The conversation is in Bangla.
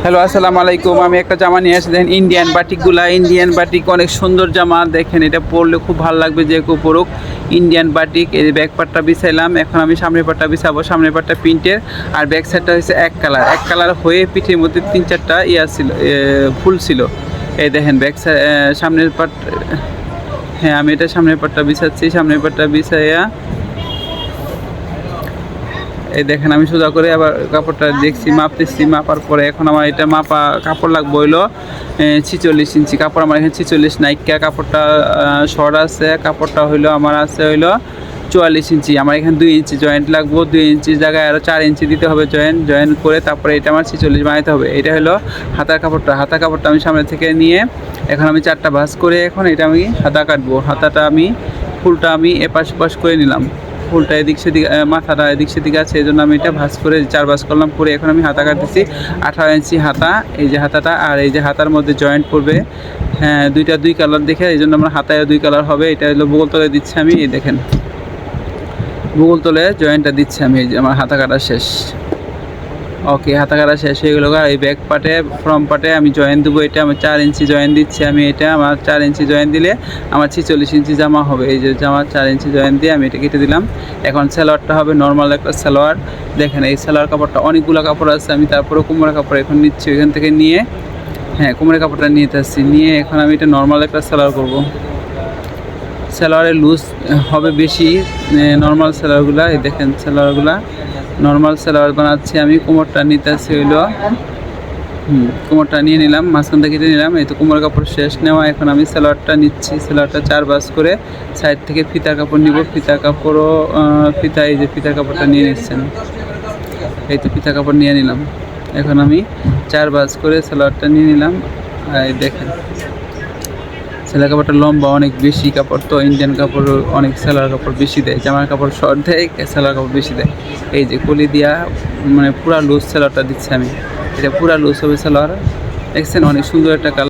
হ্যালো, আসসালামু আলাইকুম। আমি একটা জামা নিয়ে আসি, দেখেন ইন্ডিয়ান বাটিকগুলা। ইন্ডিয়ান বাটিক অনেক সুন্দর জামা, দেখেন এটা পরলে খুব ভালো লাগবে যে কেউ পরুক। ইন্ডিয়ান বাটিক, এই ব্যাক পার্টটা বিছাইলাম, এখন আমি সামনের পার্টটা বিছাবো। সামনের পার্টটা প্রিন্টের আর ব্যাক সাইডটা হচ্ছে এক কালার হয়ে পিঠের মধ্যে 3-4টা ছিল, ফুল ছিল। এই দেখেন ব্যাক সাইড, সামনের পার্ট। হ্যাঁ, আমি এটা সামনের পার্টটা বিছাচ্ছি। সামনের পার্টটা বিছাইয়া এই দেখেন আমি সোজা করে আবার কাপড়টা দেখছি, মাপতেছি। মাপার পরে এখন আমার এটা মাপা কাপড় লাগবে হইলো 46 ইঞ্চি কাপড়। আমার এখানে 46 নাইকা কাপড়টা শর্ট আছে। কাপড়টা হইলো আমার আছে হইলো 44 ইঞ্চি। আমার এখানে 2 ইঞ্চি জয়েন্ট লাগবো। 2 ইঞ্চির জায়গায় আরও 4 ইঞ্চি দিতে হবে জয়েন্ট করে, তারপরে এটা আমার 46 বানাইতে হবে। এটা হলো হাতার কাপড়টা আমি সামনে থেকে নিয়ে এখন আমি 4টা ভাঁজ করে এখন এটা আমি হাতা কাটবো। হাতাটা আমি ফুলটা আমি এপাশ ওপাশ করে নিলাম। ফুলটা এদিক সেদিক, মাথাটা এদিক সেদিক আছে, এই জন্য আমি এটা ভাঁজ করে 4 ভাঁজ করলাম। করে এখন আমি হাতা কাটতেছি। 18 ইঞ্চি হাতা, এই যে হাতাটা, আর এই যে হাতার মধ্যে জয়েন্ট পড়বে। হ্যাঁ, দুইটা 2 কালার দেখে, এই জন্য আমার হাতায় 2 কালার হবে। এটা হলো বগল তলে দিচ্ছি আমি, এই দেখেন বগল তলে জয়েন্টটা দিচ্ছি আমি। এই যে আমার হাতা কাটা শেষ। ওকে, হাতা কাটা শেষ হয়ে গেলো। আর এই ব্যাক পার্টে, ফ্রন্ট পার্টে আমি জয়েন দেবো। এটা আমার 4 ইঞ্চি জয়েন দিচ্ছি আমি। এটা আমার 4 ইঞ্চি জয়েন দিলে আমার 46 ইঞ্চি জামা হবে। এই যে জামা 4 ইঞ্চি জয়েন দিয়ে আমি এটা কেটে দিলাম। এখন সালোয়ারটা হবে নর্মাল একটা সালোয়ার। দেখেন এই সালোয়ার কাপড়টা অনেকগুলো কাপড় আছে, আমি তারপরে কোমরের কাপড় এখন নিচ্ছি ওইখান থেকে নিয়ে। হ্যাঁ, কোমরের কাপড়টা নিয়ে আসছি, নিয়ে এখন আমি এটা নর্মাল একটা সালোয়ার করবো। সালোয়ারের লুজ হবে বেশি নর্মাল সালোয়ারগুলা। এই দেখেন সালোয়ারগুলা নর্মাল সালোয়ার বানাচ্ছি আমি। কোমরটা নিতেছি হইলো, কোমরটা নিয়ে নিলাম, মাঝখান থেকে কেটে নিলাম। এই তো কোমর কাপড় শেষ নেওয়া। এখন আমি সালোয়ারটা নিচ্ছি। সালোয়ারটা 4 ভাঁজ করে সাইড থেকে ফিতার কাপড় নিব। ফিতার কাপড়ও এই যে ফিতার কাপড়টা নিয়ে নিচ্ছেন। এই তো ফিতা কাপড় নিয়ে নিলাম। এখন আমি 4 ভাঁজ করে সালোয়ারটা নিয়ে নিলাম। এই দেখেন সেলাই কাপড়টা লম্বা অনেক বেশি কাপড়, তো ইন্ডিয়ান কাপড় অনেক সেলার কাপড় বেশি দেয়। জামার কাপড় শর্ট দেয়, সেলার কাপড় বেশি দেয়। এই যে কলি দিয়া মানে পুরা লুজ সেলারটা দিচ্ছি আমি। এটা পুরা লুজ হবে সেলার। দেখছেন অনেক সুন্দর একটা কালার।